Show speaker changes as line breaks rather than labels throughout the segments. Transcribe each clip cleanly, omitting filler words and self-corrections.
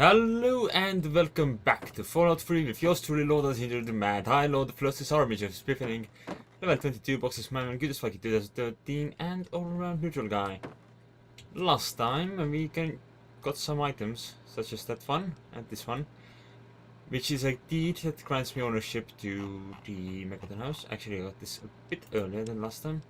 Hello and welcome back to Fallout 3 with yours truly, Lord of the Mad High Lord, the Philosopher's Army of Spiffening, level 22, boxes, man, good as fuck, 2013, and all-around neutral guy. Last time we got some items, such as that one and this one, which is a deed that grants me ownership to the Megaton house. Actually, I got this a bit earlier than last time.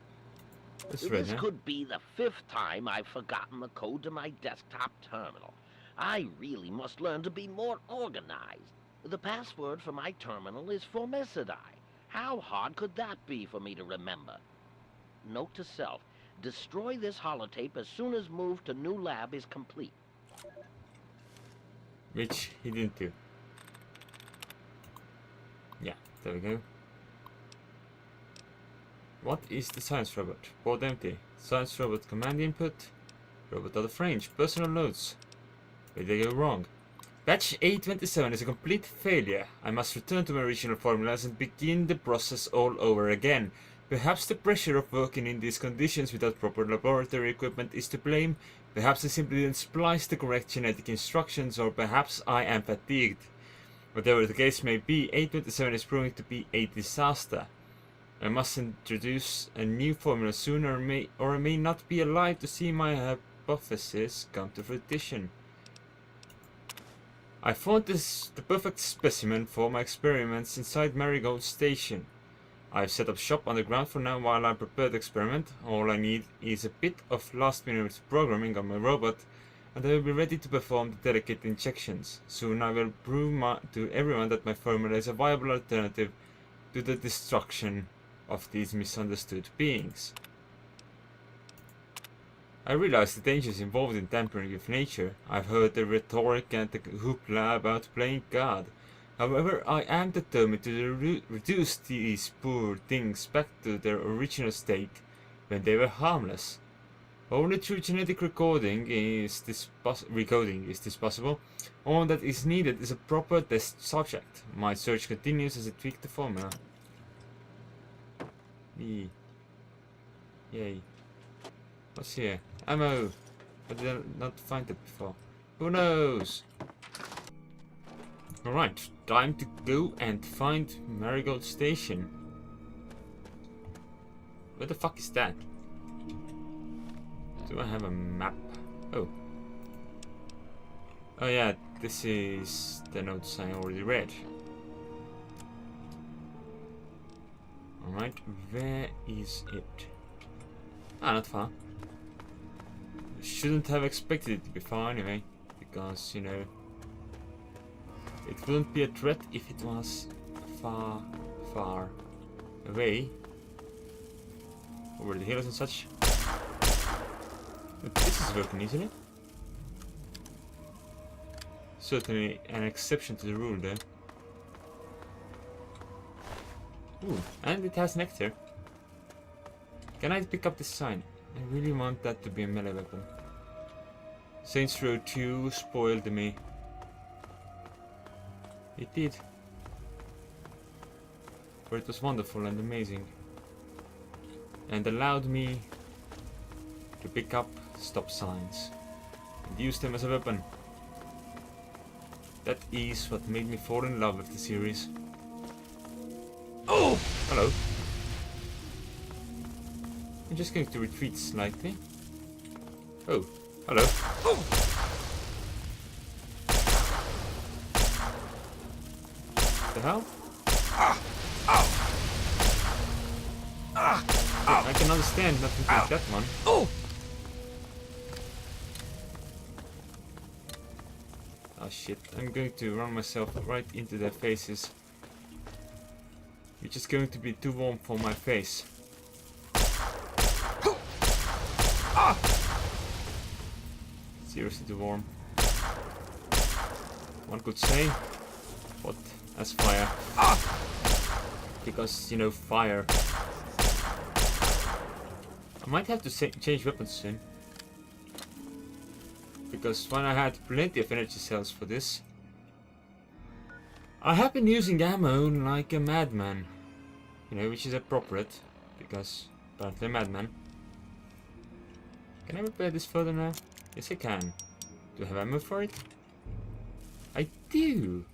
This could be the 5th time I've forgotten the code to my desktop terminal. I really must learn to be more organized. The password for my terminal is Formicidae. How hard could that be for me to remember? Note to self, destroy this holotape as soon as move to new lab is complete.
Which he didn't do. Yeah, there we go. What is the science robot? Board empty. Science robot command input. Robot out of range. Personal notes. Where did they go wrong? Batch A27 is a complete failure. I must return to my original formulas and begin the process all over again. Perhaps the pressure of working in these conditions without proper laboratory equipment is to blame. Perhaps I simply didn't splice the correct genetic instructions, or perhaps I am fatigued. Whatever the case may be, A27 is proving to be a disaster. I must introduce a new formula soon, or I may not be alive to see my hypothesis come to fruition. I found the perfect specimen for my experiments inside Marigold station. I've set up shop on the ground for now while I prepare the experiment. All I need is a bit of last-minute programming on my robot, and I will be ready to perform the delicate injections. Soon I will prove to everyone that my formula is a viable alternative to the destruction of these misunderstood beings. I realize the dangers involved in tampering with nature. I've heard the rhetoric and the hoopla about playing God. However, I am determined to reduce these poor things back to their original state when they were harmless. Only through genetic recoding is this possible. All that is needed is a proper test subject. My search continues as I tweak the formula. Yay. What's here? Ammo! I did not find it before. Who knows? Alright, time to go and find Marigold Station. Where the fuck is that? Do I have a map? Oh. Oh yeah, this is the notes I already read. Alright, where is it? Ah, not far. Shouldn't have expected it to be far anyway, because, you know, it wouldn't be a threat if it was far, far away. Over the hills and such. But this is working easily. Certainly an exception to the rule there. Ooh, and it has nectar. Can I pick up this sign? I really want that to be a melee weapon. Saints Row 2 spoiled me. It did. For it was wonderful and amazing. And allowed me to pick up stop signs and use them as a weapon. That is what made me fall in love with the series. Oh! Hello. I'm just going to retreat slightly. Oh, hello. Oh. The hell? I can understand nothing like that one. Oh shit, I'm going to run myself right into their faces. Which is going to be too warm for my face. Seriously too warm. One could say, what as fire. Because, you know, fire. I might have to change weapons soon. Because when I had plenty of energy cells for this, I have been using ammo like a madman. You know, which is appropriate, because apparently a madman. Can I repair this further now? Yes, I can. Do I have ammo for it? I do.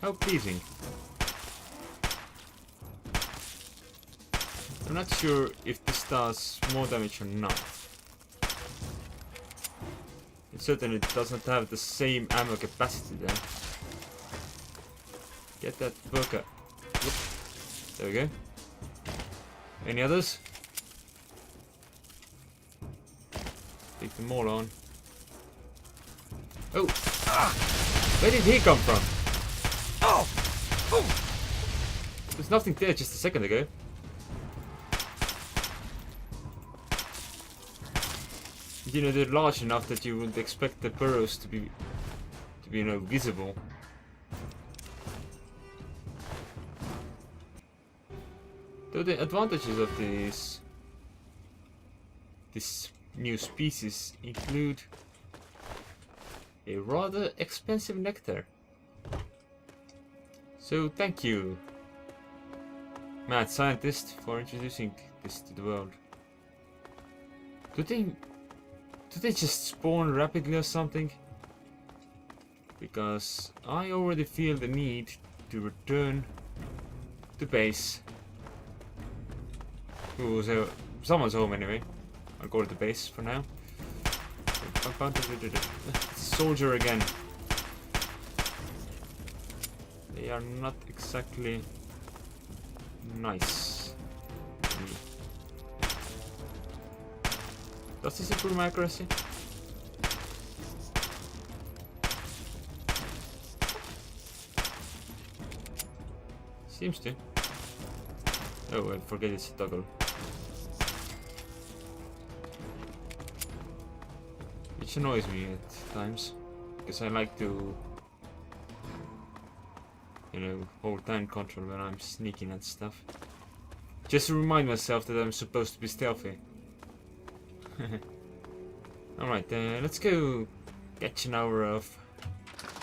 How pleasing. I'm not sure if this does more damage or not. It certainly doesn't have the same ammo capacity there. Get that booker. Whoop. There we go. Any others? Take them all on. Oh! Ah! Where did he come from? Oh! Oh! There's nothing there just a second ago. You know, they're large enough that you wouldn't expect the burrows to be you know, visible. Though the advantages of this new species include a rather expensive nectar. So thank you, mad scientist, for introducing this to the world. Do they just spawn rapidly or something? Because I already feel the need to return to base. Ooh, so someone's home anyway. I'll go to the base for now. Soldier again. They are not exactly nice to me. Does this improve my accuracy? Seems to. Oh, I forget it's a toggle. Which annoys me at times, because I like to, you know, hold time control when I'm sneaking and stuff. Just to remind myself that I'm supposed to be stealthy. Alright, let's go catch an hour of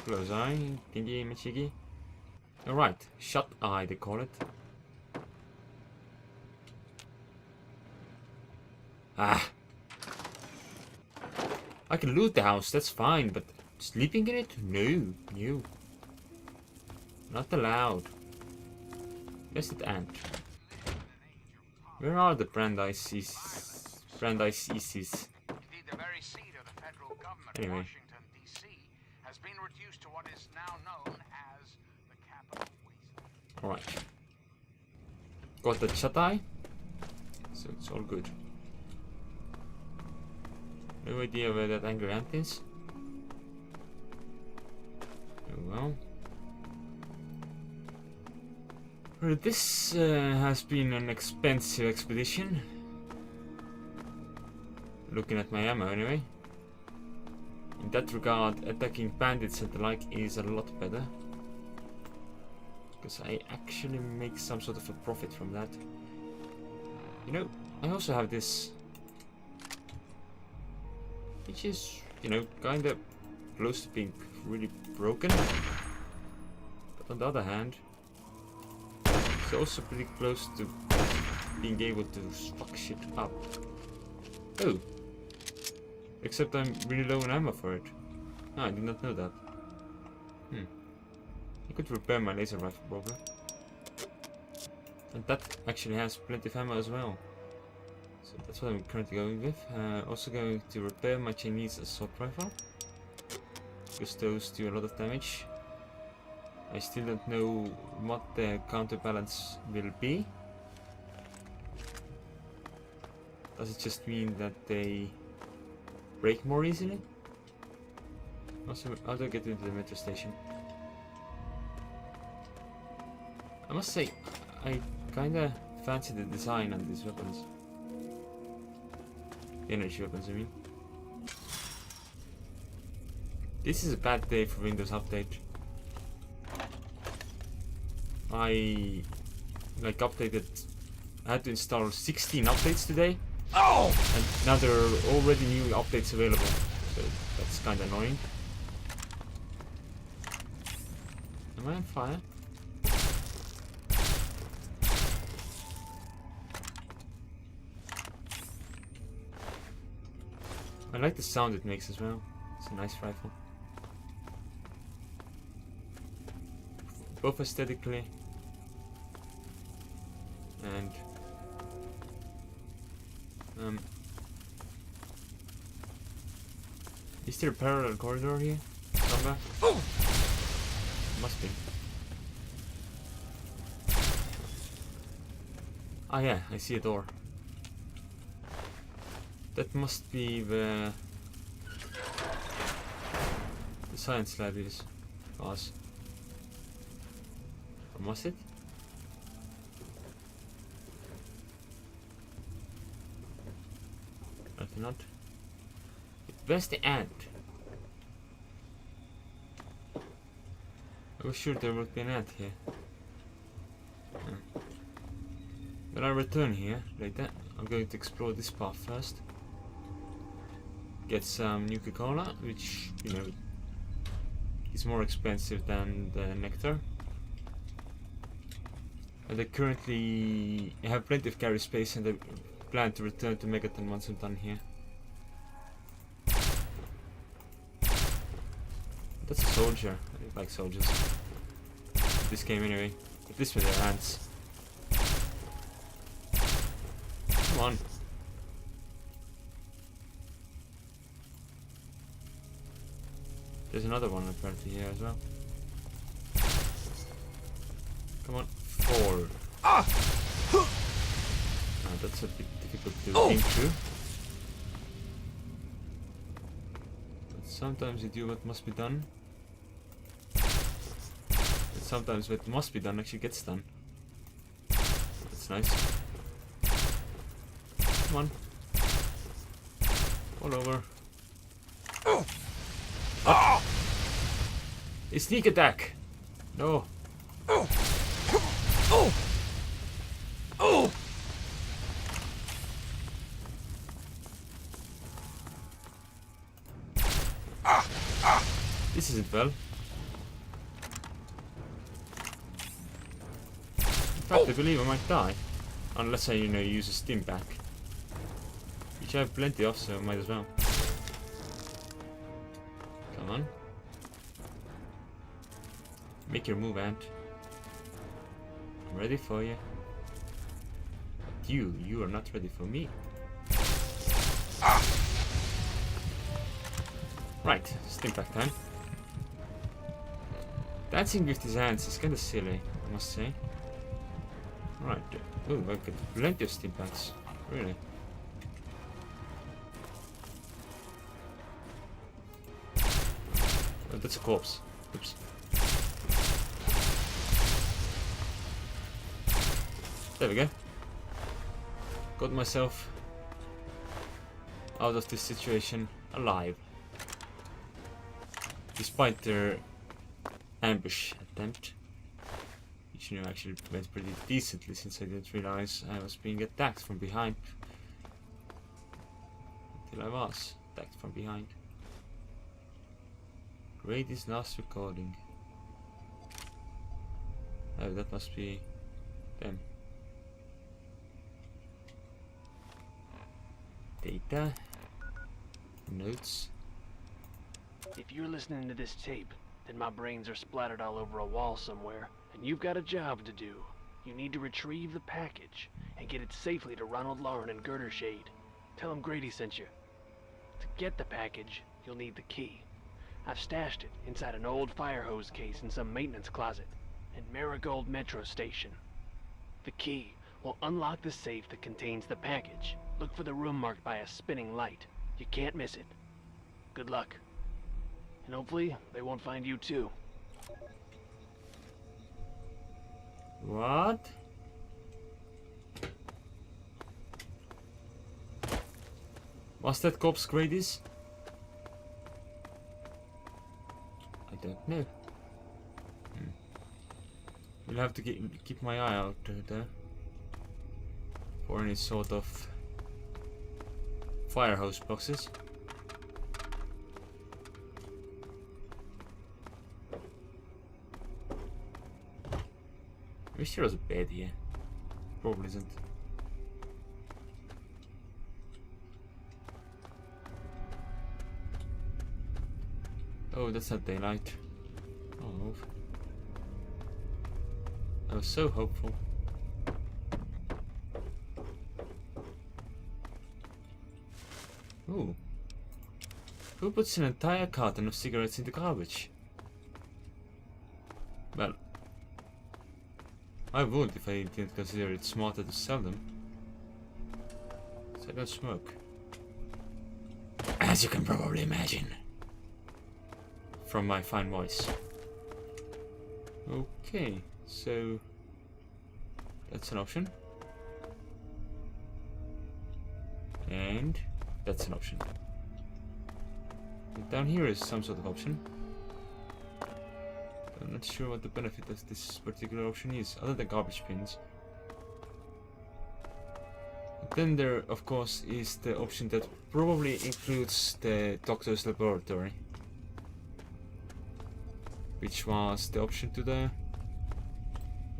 close eye, Kinji Machigi. Alright, shut eye they call it. Ah! I can loot the house, that's fine, but sleeping in it? No, no. Not allowed. Yes, it ant. Where are the Brandeis? Brandeis.
The very seat of the federal government,
Anyway.
Washington, D.C., has been reduced to what is now known as the Capital Wasteland.
Alright. Got the shut eye, so it's all good. No idea where that angry ant is. Oh well. Well, this has been an expensive expedition. Looking at my ammo anyway. In that regard, attacking bandits and the like is a lot better. Because I actually make some sort of a profit from that. You know, I also have this, which is, you know, kinda close to being really broken. But on the other hand, it's also pretty close to being able to fuck shit up. Oh. Except I'm really low on ammo for it. Ah, I did not know that. I could repair my laser rifle probably. And that actually has plenty of ammo as well. So that's what I'm currently going with. Also going to repair my Chinese assault rifle. Because those do a lot of damage. I still don't know what the counterbalance will be. Does it just mean that they break more easily? Also, how do I get into the metro station? I must say, I kinda fancy the design on these weapons. The energy weapons, I mean. This is a bad day for Windows Update. I had to install 16 updates today. Oh! And now there are already new updates available. So that's kinda annoying. Am I on fire? I like the sound it makes as well. It's a nice rifle. Both aesthetically and is there a parallel corridor here? Somewhere? Must be. Ah yeah, I see a door. That must be the science lab was. Or was it? I cannot. Where's the ant? I was sure there would be an ant here. When I return here later, I'm going to explore this path first. Get some Nuka-Cola, which, you know, is more expensive than the nectar. And I currently have plenty of carry space, and I plan to return to Megaton once I'm done here. That's a soldier. I like soldiers. This game anyway. At least with their hands. Come on. There's another one apparently here as well. Come on, forward. Ah! That's a bit difficult to aim through. But sometimes you do what must be done. And sometimes what must be done actually gets done. That's nice. Come on. All over. Ah! A sneak attack! No. This isn't well. In fact, I believe I might die. Unless I, you know, use a stim pack. Which I have plenty of, so I might as well. Come on. Make your move, Ant. I'm ready for you. But you are not ready for me. Right, stim pack time. Dancing with his hands is kinda silly, I must say. Right. Ooh, I got plenty of stim packs. Really. Oh, that's a corpse. Oops. There we go. Got myself out of this situation alive. Despite their ambush attempt. Which, you know, actually went pretty decently since I didn't realize I was being attacked from behind. Until I was attacked from behind. Grady's last recording. Oh, that must be them. Data. Notes.
If you're listening to this tape, then my brains are splattered all over a wall somewhere, and you've got a job to do. You need to retrieve the package and get it safely to Ronald Lauren and Girdershade. Tell him Grady sent you. To get the package, you'll need the key. I've stashed it inside an old fire hose case in some maintenance closet in Marigold Metro Station. The key will unlock the safe that contains the package. Look for the room marked by a spinning light. You can't miss it. Good luck. And hopefully, they won't find you too.
What? Was that corpse Grady's? I don't know. We'll have to keep my eye out there for any sort of fire hose boxes. I wish there was a bed here. Probably isn't. Oh, that's not daylight. Oh. I was so hopeful. Ooh. Who puts an entire carton of cigarettes in the garbage? Well, I would if I didn't consider it smarter to sell them. So I don't smoke. As you can probably imagine. From my fine voice. Okay, so that's an option. And that's an option. And down here is some sort of option. I'm not sure what the benefit of this particular option is, other than garbage bins. Then there, of course, is the option that probably includes the doctor's laboratory, which was the option to the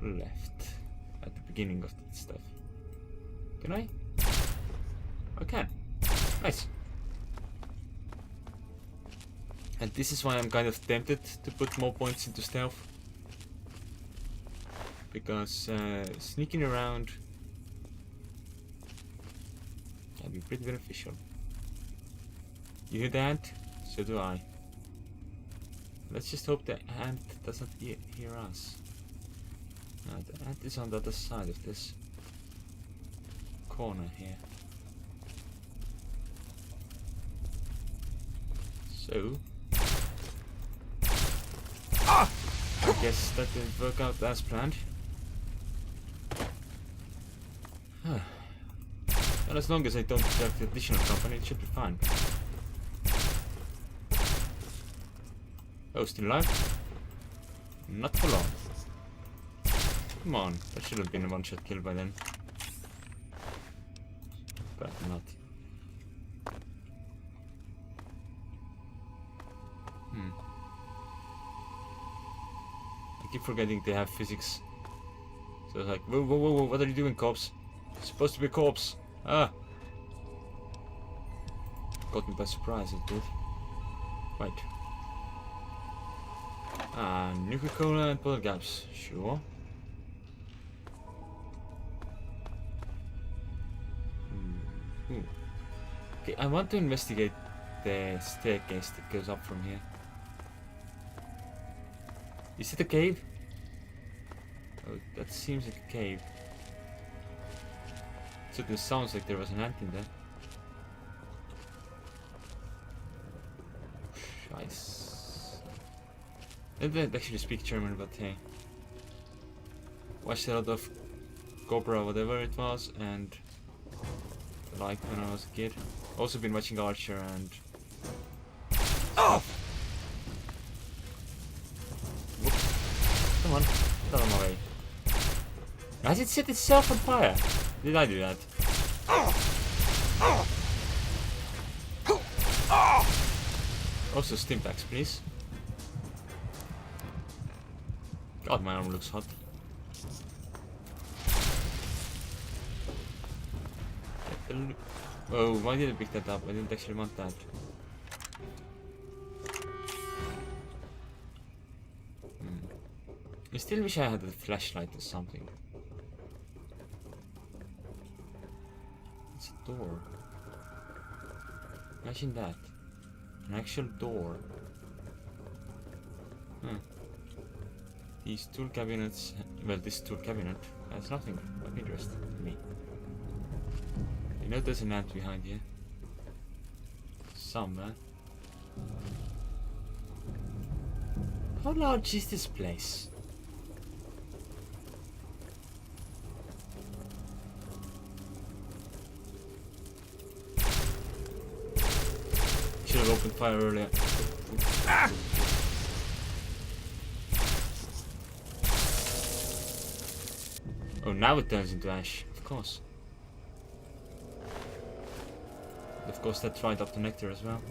left at the beginning of that stuff. Can I? I can. Nice. And this is why I'm kind of tempted to put more points into stealth, because sneaking around can be pretty beneficial. You hear that? So do I. Let's just hope the ant doesn't hear us. The ant is on the other side of this corner here. So I guess that didn't work out as planned. Well, as long as I don't deduct the additional company, it should be fine. Oh, still alive? Not for long. Come on, that should have been a one-shot kill by then. But not. I keep forgetting they have physics. So it's like, whoa, whoa, whoa, whoa, what are you doing, corpse? It's supposed to be a corpse. Ah! Got me by surprise, it did. Right. Nuka-Cola and bottle gaps, sure. Okay, I want to investigate the staircase that goes up from here. Is it a cave? Oh, that seems like a cave. So this sounds like there was an ant in there. Scheiße. I didn't actually speak German, but hey. Watched a lot of Cobra, whatever it was, and like when I was a kid. Also been watching Archer and... Oh! Whoops. Come on, get out of my way. Has it set itself on fire? Did I do that? Also stimpaks, please. God, my arm looks hot. Oh, why did I pick that up? I didn't actually want that. I still wish I had a flashlight or something. It's a door. Imagine that. An actual door. Huh. These tool cabinets... Well, this tool cabinet has nothing of interest to me. I know there's an ant behind here. Somewhere. How large is this place? Should have opened fire earlier. Ah! Oh, now it turns into ash, of course. Of course, that's right up the nectar as well.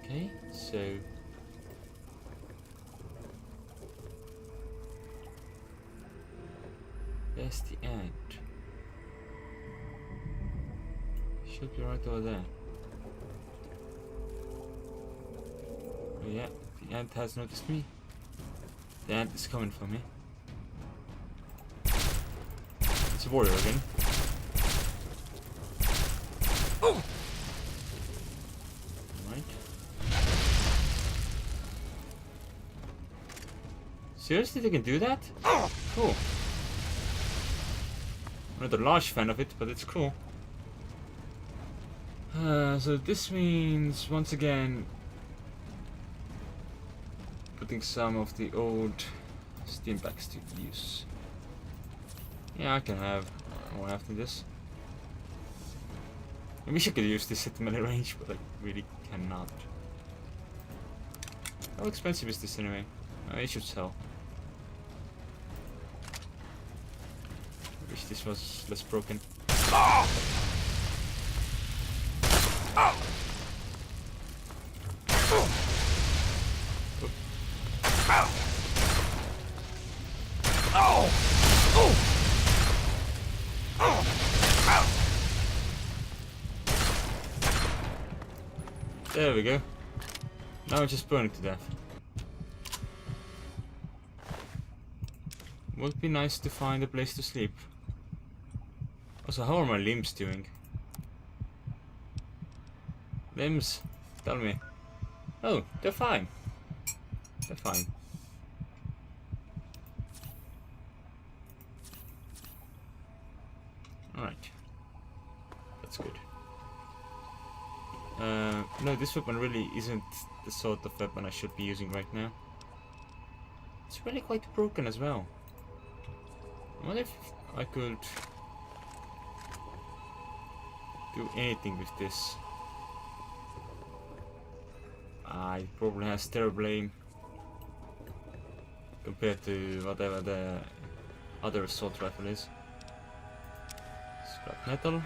Okay, so... there's the ant. Should be right over there. Oh yeah, the ant has noticed me. The ant is coming for me. It's a warrior again. Oh! Alright. Seriously, they can do that? Oh! Cool. I'm not a large fan of it, but it's cool. So this means, once again, putting some of the old steam packs to use. Yeah, I can have more after this. I wish I could use this at melee range, but I really cannot. How expensive is this anyway? It should sell. I wish this was less broken. Oh! Oh! Oh! Ow! Oh! Oh! Oh! Ow! There we go. Now it's just burning to death. Would be nice to find a place to sleep. Also, how are my limbs doing? Limbs, tell me. Oh, they're fine. They're fine. Alright. That's good. No, this weapon really isn't the sort of weapon I should be using right now. It's really quite broken as well. I wonder if I could do anything with this. It probably has terrible aim compared to whatever the other assault rifle is. Scrap metal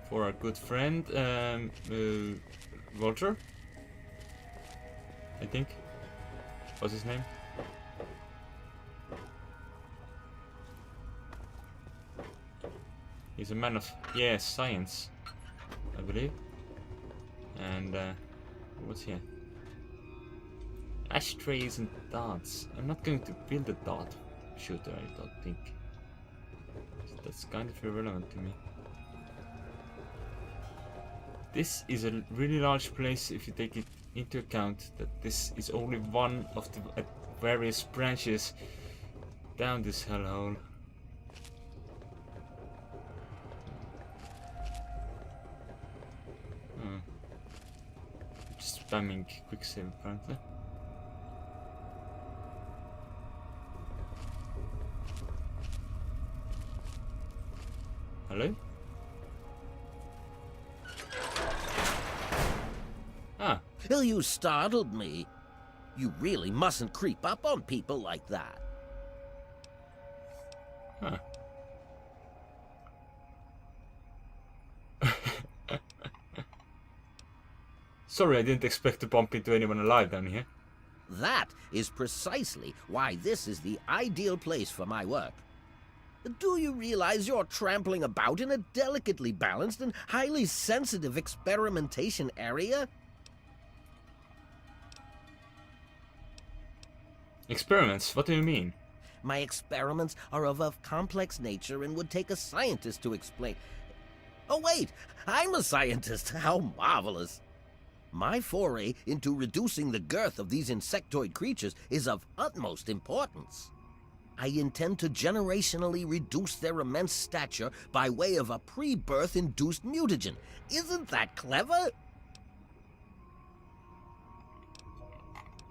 for our good friend Walter, I think. What's his name? He's a man of science, I believe. And what's here? Ashtrays and darts. I'm not going to build a dart shooter, I don't think. So that's kind of irrelevant to me. This is a really large place if you take it into account that this is only one of the various branches down this hellhole. Just spamming quick save apparently. Hello? Ah.
Well, you startled me. You really mustn't creep up on people like that.
Huh. Sorry, I didn't expect to bump into anyone alive down here.
That is precisely why this is the ideal place for my work. Do you realize you're trampling about in a delicately balanced and highly sensitive experimentation area?
Experiments? What do you mean?
My experiments are of a complex nature and would take a scientist to explain. Oh wait, I'm a scientist. How marvelous. My foray into reducing the girth of these insectoid creatures is of utmost importance. I intend to generationally reduce their immense stature by way of a pre-birth induced mutagen. Isn't that clever?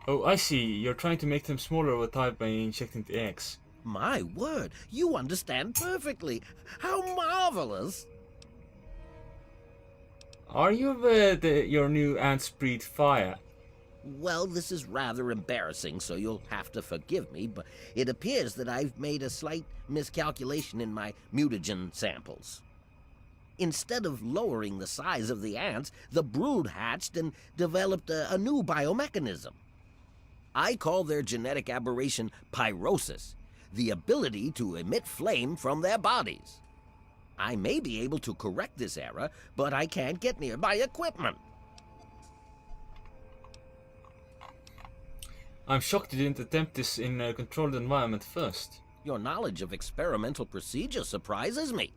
Oh, I see. You're trying to make them smaller over time by injecting the eggs.
My word, you understand perfectly. How marvelous!
Are you with your new ants breathe fire?
Well, this is rather embarrassing, so you'll have to forgive me, but it appears that I've made a slight miscalculation in my mutagen samples. Instead of lowering the size of the ants, the brood hatched and developed a new biomechanism. I call their genetic aberration pyrosis, the ability to emit flame from their bodies. I may be able to correct this error, but I can't get near my equipment.
I'm shocked you didn't attempt this in a controlled environment first.
Your knowledge of experimental procedure surprises me.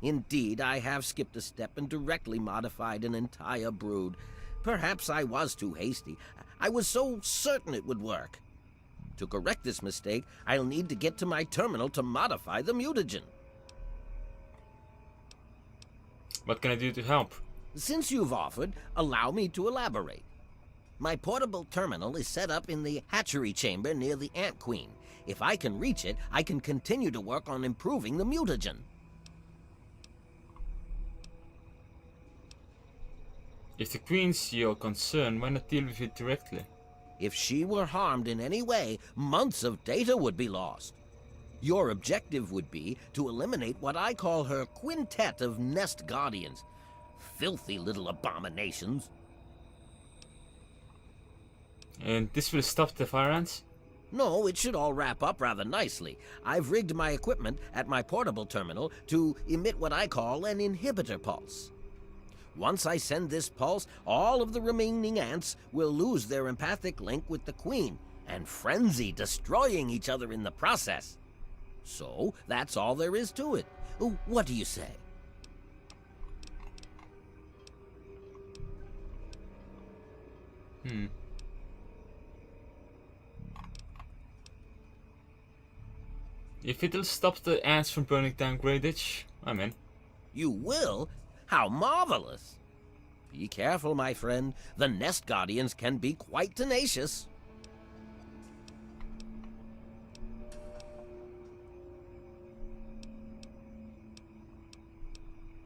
Indeed, I have skipped a step and directly modified an entire brood. Perhaps I was too hasty. I was so certain it would work. To correct this mistake, I'll need to get to my terminal to modify the mutagen.
What can I do to help?
Since you've offered, allow me to elaborate. My portable terminal is set up in the hatchery chamber near the Ant Queen. If I can reach it, I can continue to work on improving the mutagen.
If the Queen's your concern, why not deal with it directly?
If she were harmed in any way, months of data would be lost. Your objective would be to eliminate what I call her quintet of nest guardians. Filthy little abominations.
And this will stop the fire ants?
No, it should all wrap up rather nicely. I've rigged my equipment at my portable terminal to emit what I call an inhibitor pulse. Once I send this pulse, all of the remaining ants will lose their empathic link with the Queen and frenzy, destroying each other in the process. So, that's all there is to it. What do you say?
If it'll stop the ants from burning down Greyditch, I'm in.
You will? How marvelous! Be careful, my friend. The nest guardians can be quite tenacious.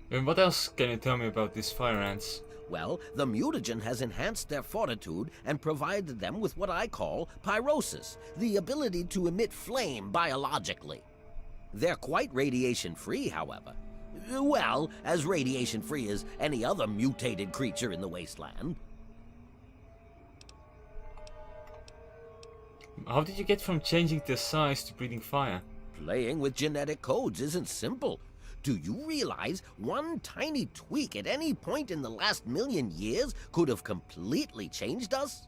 And what else can you tell me about these fire ants?
Well, the mutagen has enhanced their fortitude and provided them with what I call pyrosis, the ability to emit flame biologically. They're quite radiation-free, however. Well, as radiation-free as any other mutated creature in the wasteland.
How did you get from changing their size to breathing fire?
Playing with genetic codes isn't simple. Do you realize one tiny tweak at any point in the last 1,000,000 years could have completely changed us?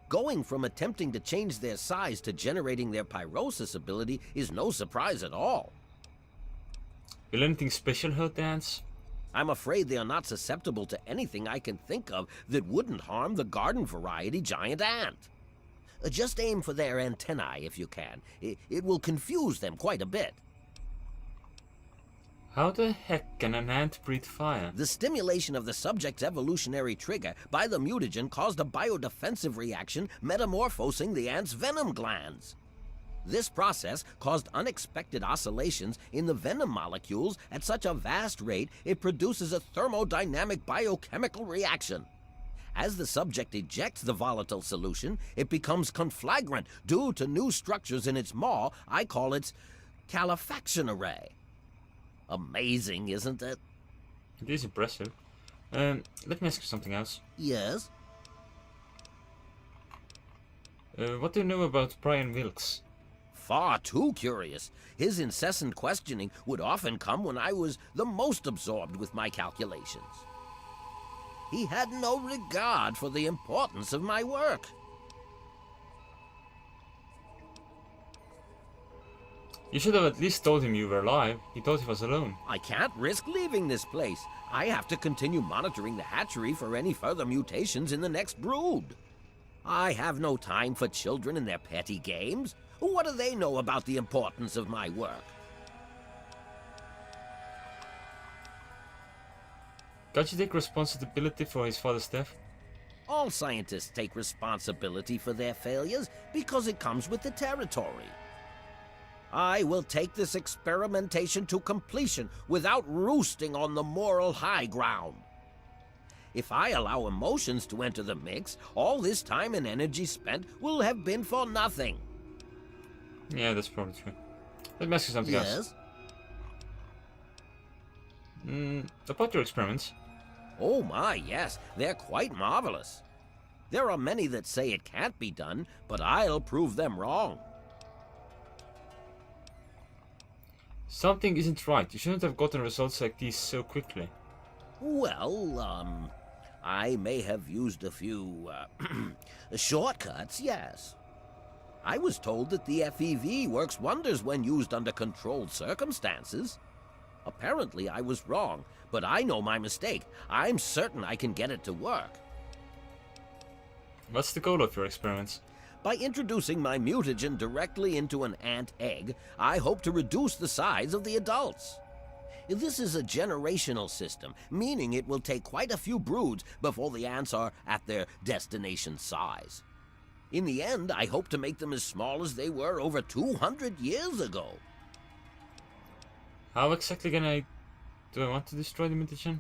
Going from attempting to change their size to generating their pyrosis ability is no surprise at all.
Will anything special hurt the ants?
I'm afraid they are not susceptible to anything I can think of that wouldn't harm the garden variety giant ant. Just aim for their antennae if you can. It will confuse them quite a bit.
How the heck can an ant breathe fire?
The stimulation of the subject's evolutionary trigger by the mutagen caused a biodefensive reaction metamorphosing the ant's venom glands. This process caused unexpected oscillations in the venom molecules at such a vast rate it produces a thermodynamic biochemical reaction. As the subject ejects the volatile solution, it becomes conflagrant due to new structures in its maw. I call its calefaction array. Amazing, isn't it?
It is impressive. Let me ask you something else.
Yes?
What do you know about Brian Wilkes?
Far too curious. His incessant questioning would often come when I was the most absorbed with my calculations. He had no regard for the importance of my work.
You should have at least told him you were alive. He thought he was alone.
I can't risk leaving this place. I have to continue monitoring the hatchery for any further mutations in the next brood. I have no time for children and their petty games. What do they know about the importance of my work?
Can't you take responsibility for his father's death?
All scientists take responsibility for their failures because it comes with the territory. I will take this experimentation to completion without roosting on the moral high ground. If I allow emotions to enter the mix, all this time and energy spent will have been for nothing.
Yeah, that's probably true. Let me ask you something else. About your experiments.
Oh my, yes. They're quite marvelous. There are many that say it can't be done, but I'll prove them wrong.
Something isn't right. You shouldn't have gotten results like these so quickly.
Well, I may have used a few, shortcuts, yes.
I was told that the FEV works wonders when used under controlled circumstances. Apparently I was wrong, but I know my mistake. I'm certain I can get it to work.
What's the goal of your experiments?
By introducing my mutagen directly into an ant egg, I hope to reduce the size of the adults. This is a generational system, meaning it will take quite a few broods before the ants are at their destination size. In the end, I hope to make them as small as they were over 200 years ago.
How exactly do I want to destroy the mutagen?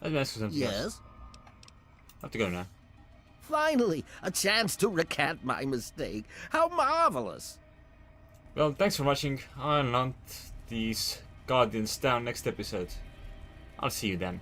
Let me ask you something else.
Yes?
I have to go now.
Finally, a chance to recant my mistake. How marvelous!
Well, thanks for watching. I'll hunt these Guardians down next episode. I'll see you then.